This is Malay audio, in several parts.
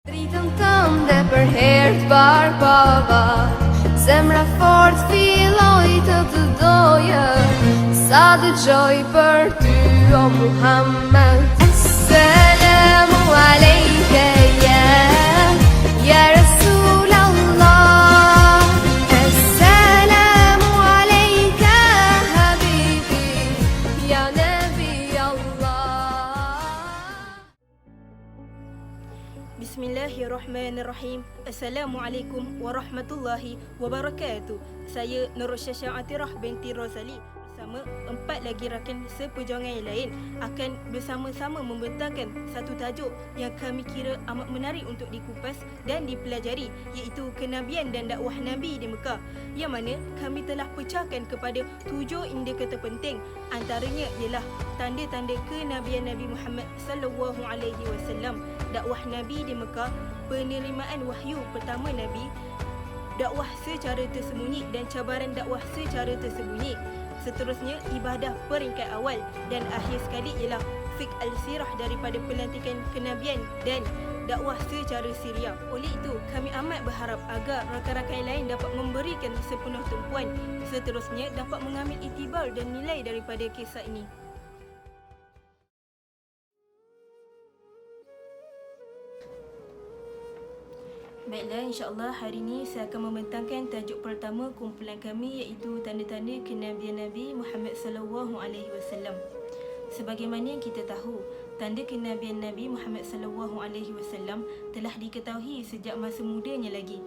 Dritën tënde për herë të parë pava, zemra fort filloi të doje, sa dëgjoj për ty o Muhammed. Selamu alejke ya Rasul Allah, Selamu alejke habibi ya Nabi Allah. Bismillahirrahmanirrahim. Assalamualaikum warahmatullahi wabarakatuh. Saya Nur Syasha Atirah binti Rosali bersama 4 lagi rakan seperjuangan yang lain akan bersama-sama membentangkan satu tajuk yang kami kira amat menarik untuk dikupas dan dipelajari, iaitu kenabian dan dakwah Nabi di Mekah, yang mana kami telah pecahkan kepada 7 indikator penting. Antaranya ialah tanda-tanda kenabian Nabi Muhammad sallallahu alaihi wasallam, dakwah Nabi di Mekah, penerimaan wahyu pertama Nabi, dakwah secara tersembunyi dan cabaran dakwah secara tersembunyi. Seterusnya, ibadah peringkat awal, dan akhir sekali ialah fiqh al-sirah daripada pelantikan kenabian dan dakwah secara siriah. Oleh itu, kami amat berharap agar rakan-rakan yang lain dapat memberikan sepenuh tumpuan. Seterusnya, dapat mengambil iktibar dan nilai daripada kisah ini. Baiklah, insyaAllah hari ini saya akan membentangkan tajuk pertama kumpulan kami, iaitu tanda-tanda kenabian Nabi Muhammad sallallahu alaihi wasallam. Sebagaimana yang kita tahu, tanda kenabian Nabi Muhammad sallallahu alaihi wasallam telah diketahui sejak masa mudanya lagi.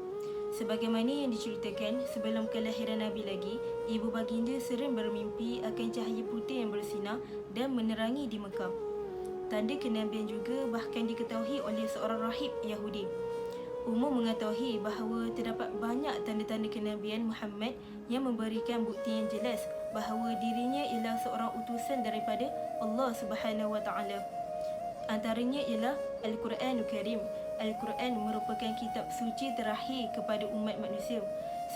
Sebagaimana yang diceritakan, sebelum kelahiran Nabi lagi, ibu baginda sering bermimpi akan cahaya putih yang bersinar dan menerangi di Mekah. Tanda kenabian juga bahkan diketahui oleh seorang rahib Yahudi. Umum mengetahui bahawa terdapat banyak tanda-tanda kenabian Muhammad yang memberikan bukti yang jelas bahawa dirinya ialah seorang utusan daripada Allah Subhanahu wa taala. Antaranya ialah Al-Quranul Karim. Al-Quran merupakan kitab suci terakhir kepada umat manusia.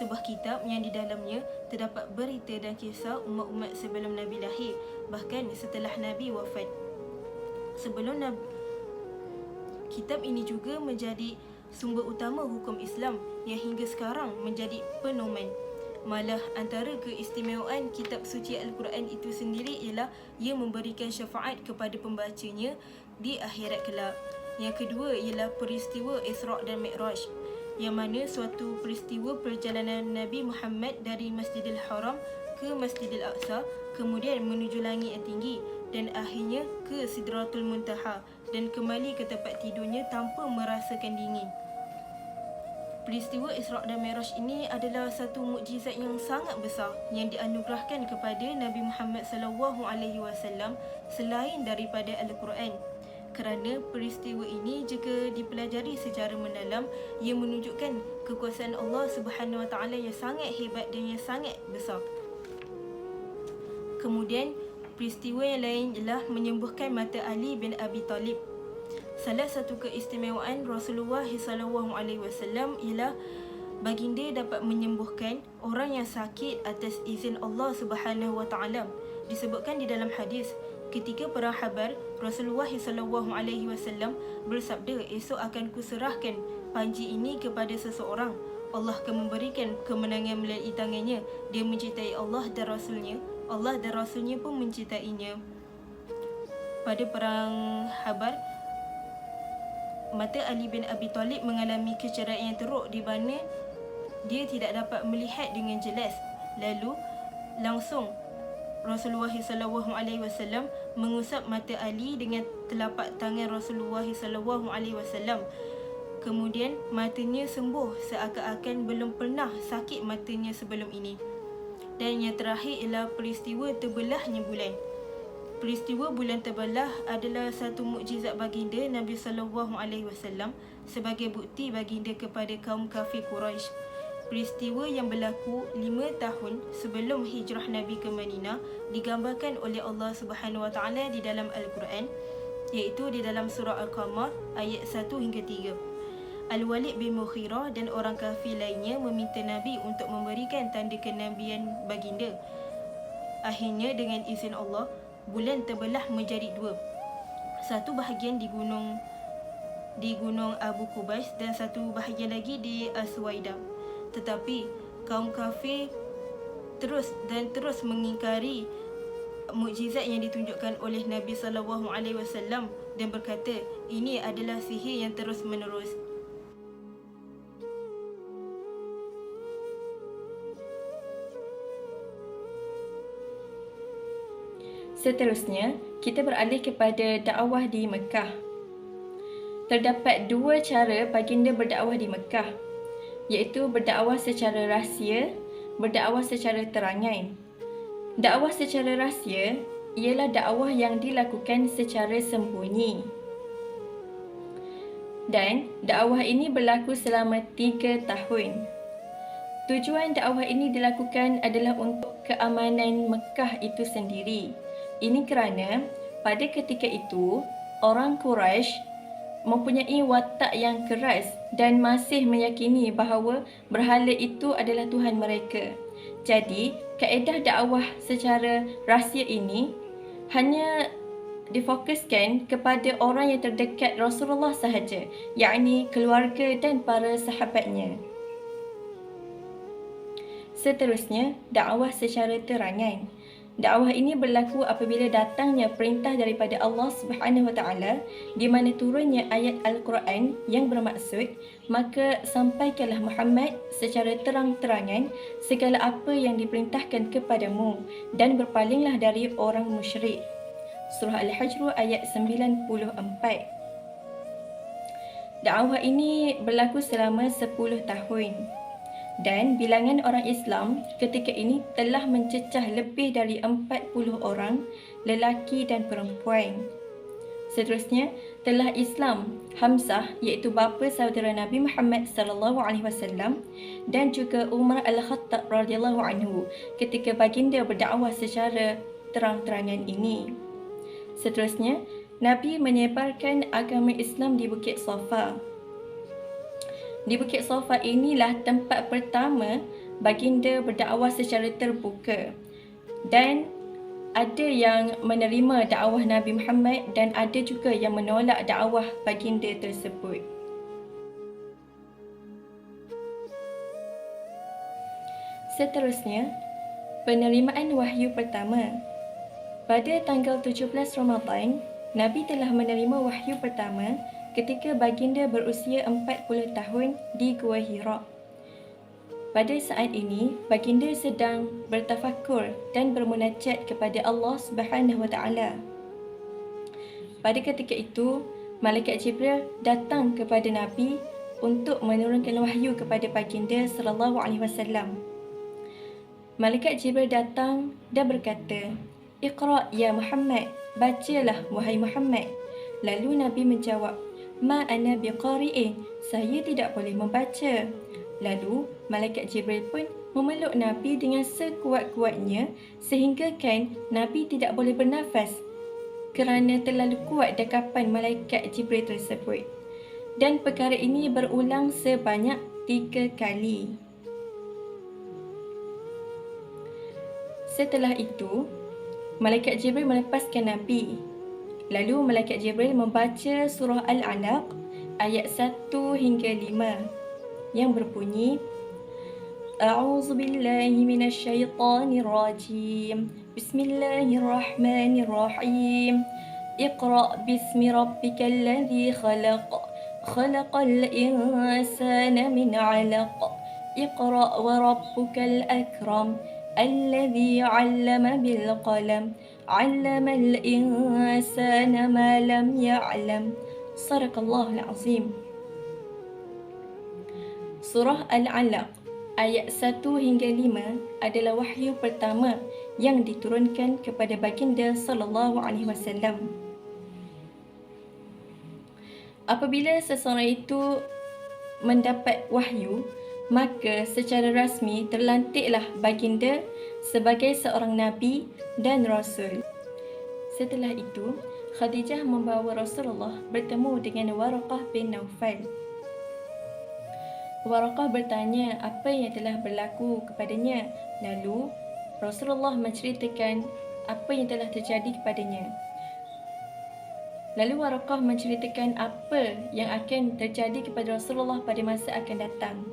Sebuah kitab yang di dalamnya terdapat berita dan kisah umat-umat sebelum Nabi lahir, bahkan setelah Nabi wafat. Kitab ini juga menjadi sumber utama hukum Islam yang hingga sekarang menjadi penoman. Malah antara keistimewaan kitab suci Al-Quran itu sendiri ialah ia memberikan syafaat kepada pembacanya di akhirat kelak. Yang kedua ialah peristiwa Isra' dan Mi'raj, yang mana suatu peristiwa perjalanan Nabi Muhammad dari Masjidil Haram ke Masjidil Aqsa, kemudian menuju langit yang tinggi dan akhirnya ke Sidratul Muntaha dan kembali ke tempat tidurnya tanpa merasakan dingin. Peristiwa Isra' dan Mi'raj ini adalah satu mukjizat yang sangat besar yang dianugerahkan kepada Nabi Muhammad sallallahu alaihi wasallam selain daripada Al-Quran. Kerana peristiwa ini jika dipelajari secara mendalam, ia menunjukkan kekuasaan Allah Subhanahu wa taala yang sangat hebat dan yang sangat besar. Kemudian peristiwa yang lain ialah menyembuhkan mata Ali bin Abi Talib. Salah satu keistimewaan Rasulullah SAW ialah baginda dapat menyembuhkan orang yang sakit atas izin Allah Subhanahu wa taala. Disebutkan di dalam hadis, ketika perang Khabar, Rasulullah SAW bersabda, esok akan kuserahkan panji ini kepada seseorang. Allah akan memberikan kemenangan melalui tangannya. Dia mencintai Allah dan Rasulnya. Allah dan Rasulnya pun mencintainya. Pada perang Khabar, mata Ali bin Abi Talib mengalami kecederaan yang teruk di mana dia tidak dapat melihat dengan jelas. Lalu langsung Rasulullah SAW mengusap mata Ali dengan telapak tangan Rasulullah SAW. Kemudian matanya sembuh seakan-akan belum pernah sakit matanya sebelum ini. Dan yang terakhir ialah peristiwa terbelahnya bulan. Peristiwa bulan terbelah adalah satu mukjizat baginda Nabi SAW sebagai bukti baginda kepada kaum kafir Quraisy. Peristiwa yang berlaku 5 tahun sebelum hijrah Nabi ke Madinah digambarkan oleh Allah Subhanahu wa taala di dalam Al-Quran, iaitu di dalam surah Al-Qamar ayat 1 hingga 3. Al-Walid bin Mughirah dan orang kafir lainnya meminta Nabi untuk memberikan tanda kenabian baginda. Akhirnya dengan izin Allah, bulan terbelah menjadi 2. Satu bahagian di gunung di Gunung Abu Qubais dan satu bahagian lagi di As-Suwaidah. Tetapi kaum kafir terus mengingkari mukjizat yang ditunjukkan oleh Nabi SAW dan berkata ini adalah sihir yang terus menerus. Seterusnya, kita beralih kepada dakwah di Mekah. Terdapat dua cara baginda berdakwah di Mekah, iaitu berdakwah secara rahsia, berdakwah secara terangai. Dakwah secara rahsia ialah dakwah yang dilakukan secara sembunyi. Dan dakwah ini berlaku selama 3 tahun. Tujuan dakwah ini dilakukan adalah untuk keamanan Mekah itu sendiri. Ini kerana pada ketika itu, orang Quraisy mempunyai watak yang keras dan masih meyakini bahawa berhala itu adalah Tuhan mereka. Jadi, kaedah dakwah secara rahsia ini hanya difokuskan kepada orang yang terdekat Rasulullah sahaja, yakni keluarga dan para sahabatnya. Seterusnya, dakwah secara terangan. Dakwah ini berlaku apabila datangnya perintah daripada Allah Subhanahu Wa Taala di mana turunnya ayat Al-Quran yang bermaksud, maka sampaikanlah Muhammad secara terang-terangan segala apa yang diperintahkan kepadamu dan berpalinglah dari orang musyrik. Surah Al-Hajr ayat 94. Dakwah ini berlaku selama 10 tahun. Dan bilangan orang Islam ketika ini telah mencecah lebih dari 40 orang, lelaki dan perempuan. Seterusnya, telah Islam Hamzah iaitu bapa saudara Nabi Muhammad SAW dan juga Umar Al-Khattab radhiyallahu anhu ketika baginda berdakwah secara terang-terangan ini. Seterusnya, Nabi menyebarkan agama Islam di Bukit Safa. Di Bukit Safa inilah tempat pertama baginda berdakwah secara terbuka. Dan ada yang menerima dakwah Nabi Muhammad dan ada juga yang menolak dakwah baginda tersebut. Seterusnya, penerimaan wahyu pertama. Pada tanggal 17 Ramadan, Nabi telah menerima wahyu pertama ketika baginda berusia 40 tahun di Gua Hira. Pada saat ini, baginda sedang bertafakur dan bermunajat kepada Allah Subhanahu Wa Taala. Pada ketika itu, Malaikat Jibril datang kepada Nabi untuk menurunkan wahyu kepada baginda sallallahu alaihi wasallam. Malaikat Jibril datang dan berkata, "Iqra ya Muhammad, bacalah wahai Muhammad." Lalu Nabi menjawab, "Ma ana biqari'in, saya tidak boleh membaca." Lalu Malaikat Jibril pun memeluk Nabi dengan sekuat-kuatnya sehingga kan Nabi tidak boleh bernafas kerana terlalu kuat dekapan Malaikat Jibril tersebut. Dan perkara ini berulang sebanyak 3 kali. Setelah itu, Malaikat Jibril melepaskan Nabi. Lalu Malaikat Jibril membaca surah Al-Alaq ayat 1 hingga 5 yang berbunyi, A'udzu billahi minasyaitonir rajim. Bismillahirrahmanirrahim. Iqra bismi rabbikal ladzi khalaq. Khalaqal insana min 'alaq. Iqra wa rabbukal akram. Alladzi 'allama bil qalam. 'Allamal insana ma lam ya'lam. Sadaqallahul azim. Surah Al-Alaq ayat 1 hingga 5 adalah wahyu pertama yang diturunkan kepada baginda sallallahu alaihi wasallam. Apabila seseorang itu mendapat wahyu, maka secara rasmi terlantiklah baginda sebagai seorang nabi dan rasul. Setelah itu, Khadijah membawa Rasulullah bertemu dengan Waraqah bin Naufal. Waraqah bertanya apa yang telah berlaku kepadanya. Lalu Rasulullah menceritakan apa yang telah terjadi kepadanya. Lalu Waraqah menceritakan apa yang akan terjadi kepada Rasulullah pada masa akan datang.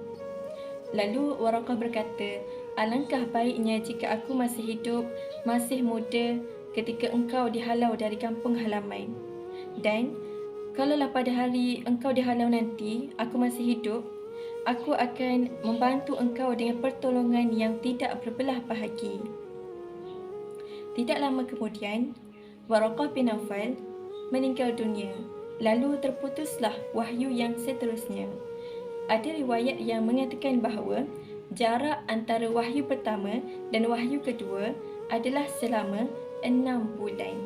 Lalu Waraqah berkata, alangkah baiknya jika aku masih hidup, masih muda ketika engkau dihalau dari kampung halaman. Dan kalaulah pada hari engkau dihalau nanti, aku masih hidup, aku akan membantu engkau dengan pertolongan yang tidak berbelah bahagi. Tidak lama kemudian, Waraqah bin Nawfal meninggal dunia. Lalu terputuslah wahyu yang seterusnya. Ada riwayat yang mengatakan bahawa jarak antara wahyu pertama dan wahyu kedua adalah selama 6 bulan.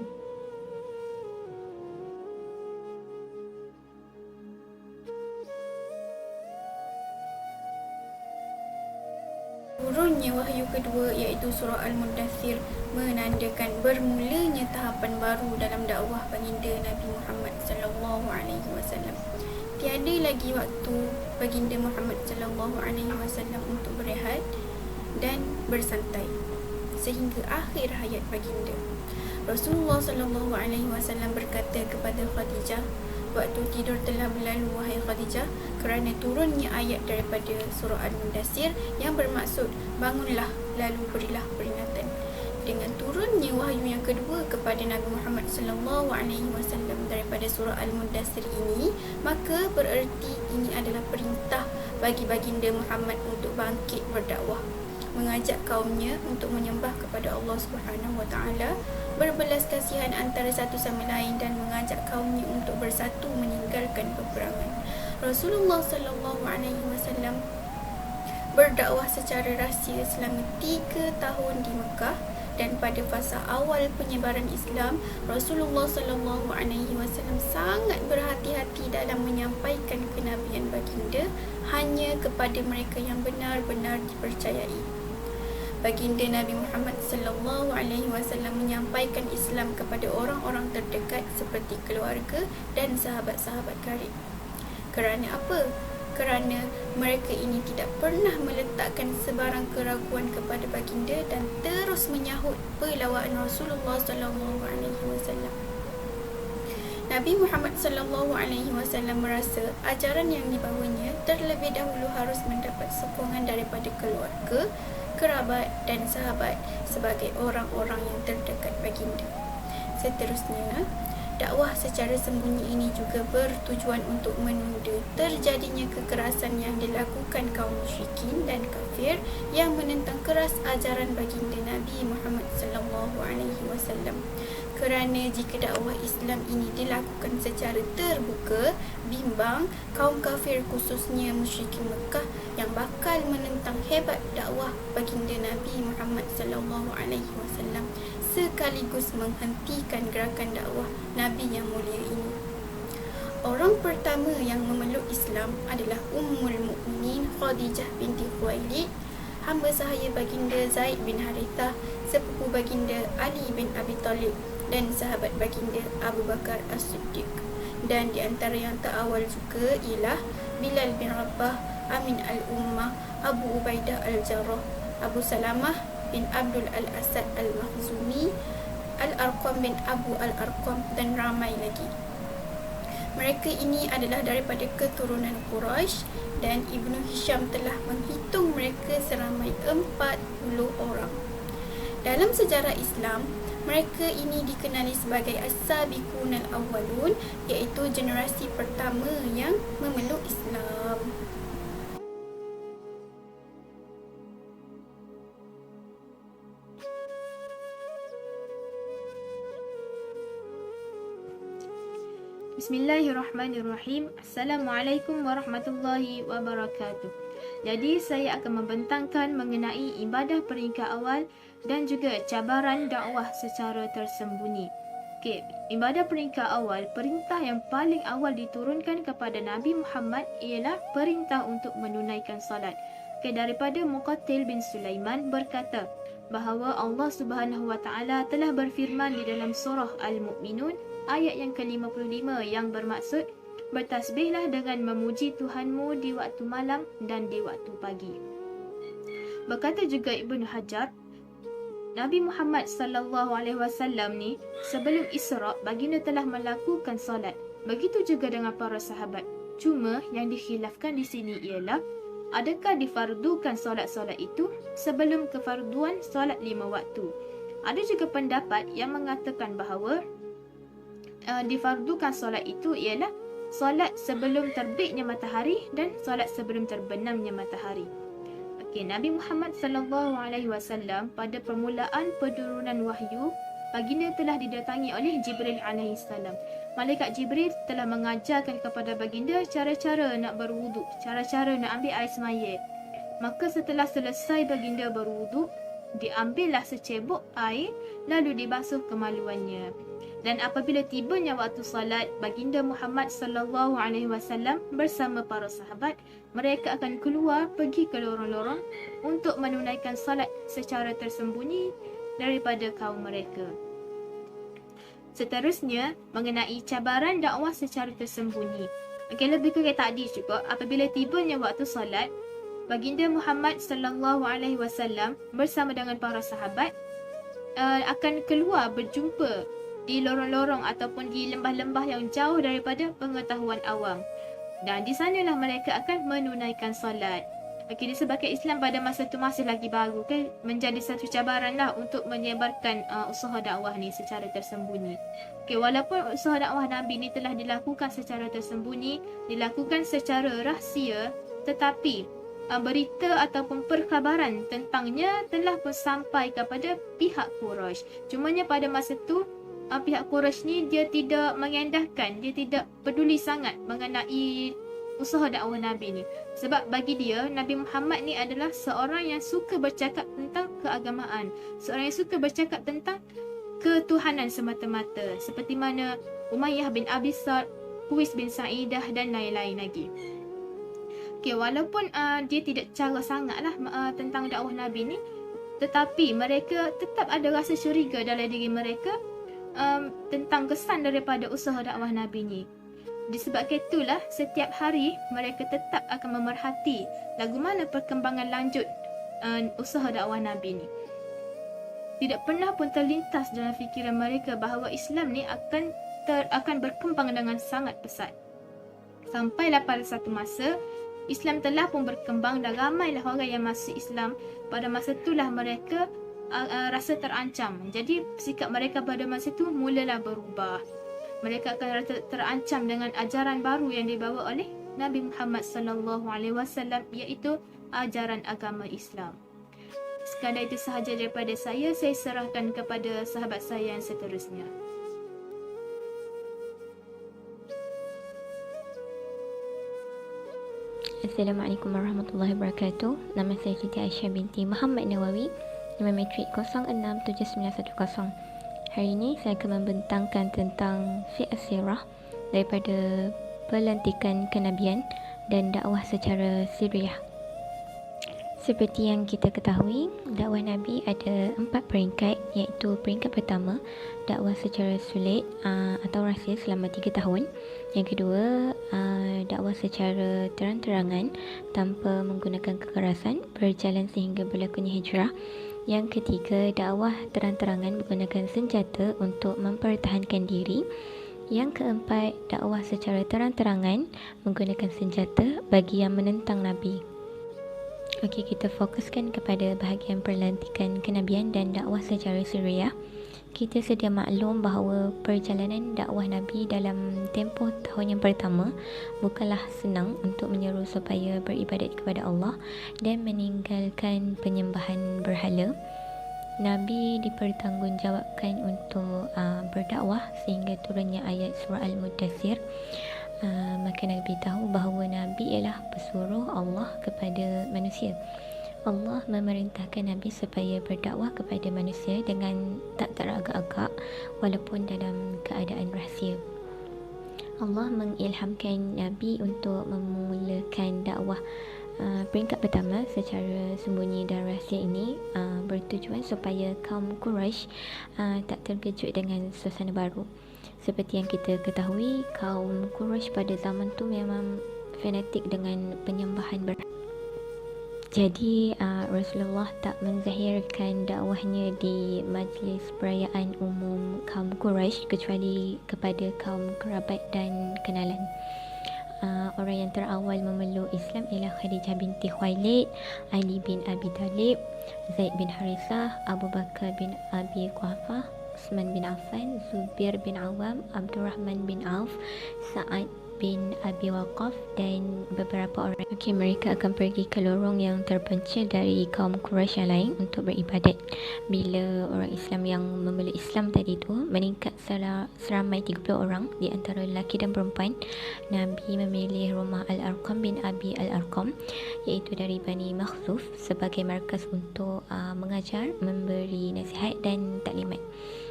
Turunnya wahyu kedua iaitu surah Al-Mudaththir menandakan bermulanya tahapan baru dalam dakwah baginda Nabi Muhammad sallallahu alaihi wasallam. Tiada lagi waktu baginda Muhammad sallallahu alaihi wasallam untuk berehat dan bersantai sehingga akhir hayat baginda. Rasulullah sallallahu alaihi wasallam berkata kepada Khadijah, waktu tidur telah berlalu wahai Khadijah, kerana turunnya ayat daripada surah Al-Mudaththir yang bermaksud bangunlah lalu berilah peringatan. Dengan turunnya wahyu yang kedua kepada Nabi Muhammad sallallahu alaihi wasallam daripada surah Al-Mudaththir ini, maka bererti ini adalah perintah bagi baginda Muhammad untuk bangkit berdakwah, mengajak kaumnya untuk menyembah kepada Allah Subhanahu wa taala, berbelas kasihan antara satu sama lain dan mengajak kaumnya untuk bersatu meninggalkan peperangan. Rasulullah sallallahu alaihi wasallam berdakwah secara rahsia selama 3 tahun di Mekah, dan pada fasa awal penyebaran Islam, Rasulullah sallallahu alaihi wasallam sangat berhati-hati dalam menyampaikan kenabian baginda hanya kepada mereka yang benar-benar dipercayai. Baginda Nabi Muhammad sallallahu alaihi wasallam menyampaikan Islam kepada orang-orang terdekat seperti keluarga dan sahabat-sahabat karib. Kerana apa? Kerana mereka ini tidak pernah meletakkan sebarang keraguan kepada baginda dan terus menyahut pelawaan Rasulullah sallallahu alaihi wasallam. Nabi Muhammad sallallahu alaihi wasallam merasa ajaran yang dibawanya terlebih dahulu harus mendapat sokongan daripada keluarga, kerabat dan sahabat sebagai orang-orang yang terdekat baginda. Seterusnya, dakwah secara sembunyi ini juga bertujuan untuk menunda terjadinya kekerasan yang dilakukan kaum musyrikin dan kafir yang menentang keras ajaran baginda Nabi Muhammad sallallahu alaihi wasallam. Kerana jika dakwah Islam ini dilakukan secara terbuka, bimbang kaum kafir khususnya musyrikin Mekah yang bakal menentang hebat dakwah baginda Nabi Muhammad sallallahu alaihi wasallam sekaligus menghentikan gerakan dakwah Nabi yang mulia ini. Orang pertama yang memeluk Islam adalah Ummul Mukminin Khadijah binti Khuwailid, hamba sahaya baginda Zaid bin Harithah, sepupu baginda Ali bin Abi Talib dan sahabat baginda Abu Bakar As-Siddiq. Dan di antara yang terawal juga ialah Bilal bin Rabah, Amin al-Ummah, Abu Ubaidah al-Jarrah, Abu Salamah bin Abdul al-Asad al-Makhzumi, Al-Arqam bin Abu al-Arqam dan ramai lagi. Mereka ini adalah daripada keturunan Quraisy dan Ibnu Hisham telah menghitung mereka seramai 40 orang. Dalam sejarah Islam, mereka ini dikenali sebagai As-Sabiqun al-Awwalun, iaitu generasi pertama yang memeluk Islam. Bismillahirrahmanirrahim. Assalamualaikum warahmatullahi wabarakatuh. Jadi saya akan membentangkan mengenai ibadah peringkat awal dan juga cabaran dakwah secara tersembunyi. Okey, ibadah peringkat awal, perintah yang paling awal diturunkan kepada Nabi Muhammad ialah perintah untuk menunaikan salat. Okey, daripada Muqatil bin Sulaiman berkata bahawa Allah Subhanahu wa taala telah berfirman di dalam surah Al-Mu'minun ayat yang ke-55 yang bermaksud, bertasbihlah dengan memuji Tuhanmu di waktu malam dan di waktu pagi. Berkata juga Ibnu Hajar, Nabi Muhammad sallallahu alaihi wasallam ni sebelum Isra baginda telah melakukan solat. Begitu juga dengan para sahabat. Cuma yang dikhilafkan di sini ialah adakah difardukan solat-solat itu sebelum kefarduan solat 5 waktu. Ada juga pendapat yang mengatakan bahawa difardukan solat itu ialah solat sebelum terbitnya matahari dan solat sebelum terbenamnya matahari. Okey, Nabi Muhammad sallallahu alaihi wasallam pada permulaan penurunan wahyu, baginda telah didatangi oleh Jibril alaihi salam. Malaikat Jibril telah mengajarkan kepada baginda cara-cara nak berwuduk, cara-cara nak ambil air semaya. Maka setelah selesai baginda berwuduk, diambillah secebok air lalu dibasuh kemaluannya. Dan apabila tibanya waktu salat, baginda Muhammad sallallahu alaihi wasallam bersama para sahabat, mereka akan keluar pergi ke lorong-lorong untuk menunaikan salat secara tersembunyi daripada kaum mereka. Seterusnya, mengenai cabaran dakwah secara tersembunyi. Okey, lebih kurang tadi juga, apabila tibanya waktu salat, baginda Muhammad sallallahu alaihi wasallam bersama dengan para sahabat akan keluar berjumpa di lorong-lorong ataupun di lembah-lembah yang jauh daripada pengetahuan awam. Dan di sanalah mereka akan menunaikan solat. Okey, disebabkan Islam pada masa itu masih lagi baru, kan, menjadi satu cabaranlah untuk menyebarkan usaha dakwah ni secara tersembunyi. Okey, walaupun usaha dakwah Nabi ni telah dilakukan secara tersembunyi, dilakukan secara rahsia, tetapi berita ataupun perkhabaran tentangnya telah pun sampai kepada pihak Quraisy. Cumanya pada masa itu pihak Quraisy ni dia tidak mengendahkan, dia tidak peduli sangat mengenai usaha dakwah Nabi ni. Sebab bagi dia, Nabi Muhammad ni adalah seorang yang suka bercakap tentang keagamaan, seorang yang suka bercakap tentang ketuhanan semata-mata, seperti mana Umayyah bin Abi Sa'd, Huwais bin Sa'idah dan lain-lain lagi. Okay, walaupun dia tidak cara sangatlah tentang dakwah Nabi ni, tetapi mereka tetap ada rasa curiga dalam diri mereka tentang kesan daripada usaha dakwah Nabi ni. Disebabkan itulah setiap hari mereka tetap akan memerhati lagu mana perkembangan lanjut usaha dakwah Nabi ni. Tidak pernah pun terlintas dalam fikiran mereka bahawa Islam ni akan berkembang dengan sangat pesat. Sampailah pada satu masa Islam telah pun berkembang dan ramailah orang yang masuk Islam. Pada masa itulah mereka rasa terancam. Jadi sikap mereka pada masa itu mulalah berubah. Mereka akan rasa terancam dengan ajaran baru yang dibawa oleh Nabi Muhammad sallallahu alaihi wasallam, iaitu ajaran agama Islam. Sekadar itu sahaja daripada saya serahkan kepada sahabat saya yang seterusnya. Assalamualaikum warahmatullahi wabarakatuh. Nama saya Siti Aisyah binti Muhammad Nawawi, nama matrik 067910. Hari ini saya akan membentangkan tentang fiqh sirah daripada pelantikan kenabian dan dakwah secara sirriyah. Seperti yang kita ketahui, dakwah Nabi ada 4 peringkat, iaitu peringkat pertama, dakwah secara sulit atau rahsia selama 3 tahun. Yang kedua, dakwah secara terang-terangan tanpa menggunakan kekerasan, berjalan sehingga berlakunya hijrah. Yang ketiga, dakwah terang-terangan menggunakan senjata untuk mempertahankan diri. Yang keempat, dakwah secara terang-terangan menggunakan senjata bagi yang menentang Nabi. Okey, kita fokuskan kepada bahagian pelantikan kenabian dan dakwah secara sirriyah. Kita sedia maklum bahawa perjalanan dakwah Nabi dalam tempoh tahun yang pertama bukanlah senang untuk menyeru supaya beribadat kepada Allah dan meninggalkan penyembahan berhala. Nabi dipertanggungjawabkan untuk berdakwah sehingga turunnya ayat surah Al-Mudaththir. Maka Nabi tahu bahawa Nabi ialah pesuruh Allah kepada manusia. Allah memerintahkan Nabi supaya berdakwah kepada manusia dengan tak teragak-agak walaupun dalam keadaan rahsia. Allah mengilhamkan Nabi untuk memulakan dakwah peringkat pertama secara sembunyi dan rahsia ini bertujuan supaya kaum Quraisy tak terkejut dengan suasana baru. Seperti yang kita ketahui, kaum Quraisy pada zaman tu memang fanatik dengan penyembahan berhala. Jadi Rasulullah tak menzahirkan dakwahnya di majlis perayaan umum kaum Quraisy kecuali kepada kaum kerabat dan kenalan. Orang yang terawal memeluk Islam ialah Khadijah binti Khuwailid, Ali bin Abi Talib, Zaid bin Harisah, Abu Bakar bin Abi Quhafah, Uthman bin Affan, Zubair bin Awam, Abdurrahman bin Auf, Sa'ad bin Abi Waqqas dan beberapa orang. Okey, mereka akan pergi ke lorong yang terpencil dari kaum Quraisy yang lain untuk beribadat. Bila orang Islam yang memeluk Islam tadi tu meningkat seramai 30 orang di antara lelaki dan perempuan, Nabi memilih rumah Al-Arqam bin Abi Al-Arqam iaitu dari Bani Makhzuf sebagai markas untuk mengajar, memberi nasihat dan taklimat.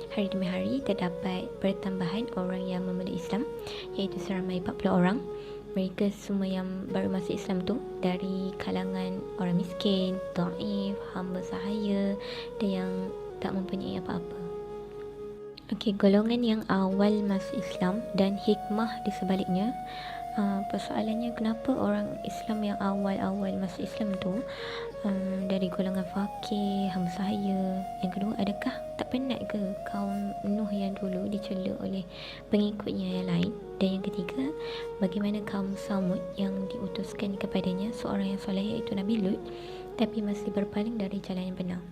Hari demi hari terdapat pertambahan orang yang memeluk Islam iaitu seramai 40 orang. Mereka semua yang baru masuk Islam tu dari kalangan orang miskin, dhaif, hamba sahaya dan yang tak mempunyai apa-apa. Okey, golongan yang awal masuk Islam dan hikmah di sebaliknya. Persoalannya kenapa orang Islam yang awal-awal masuk Islam tu dari golongan fakir, hamba sahaya. Yang kedua, adakah tak penat ke kaum Nuh yang dulu dicela oleh pengikutnya yang lain? Dan yang ketiga, bagaimana kaum Samud yang diutuskan kepadanya seorang yang soleh iaitu Nabi Lut tapi masih berpaling dari jalan yang benar?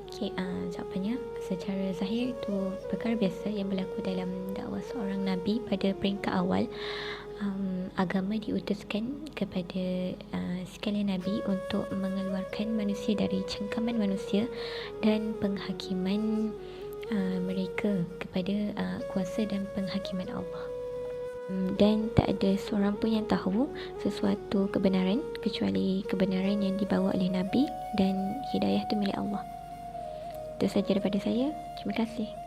Okey, jawapannya secara zahir itu perkara biasa yang berlaku dalam dakwah seorang Nabi pada peringkat awal. Agama diutuskan kepada sekalian Nabi untuk mengeluarkan manusia dari cengkaman manusia dan penghakiman mereka kepada kuasa dan penghakiman Allah. Dan tak ada seorang pun yang tahu sesuatu kebenaran kecuali kebenaran yang dibawa oleh Nabi, dan hidayah itu milik Allah. Itu sahaja daripada saya. Terima kasih.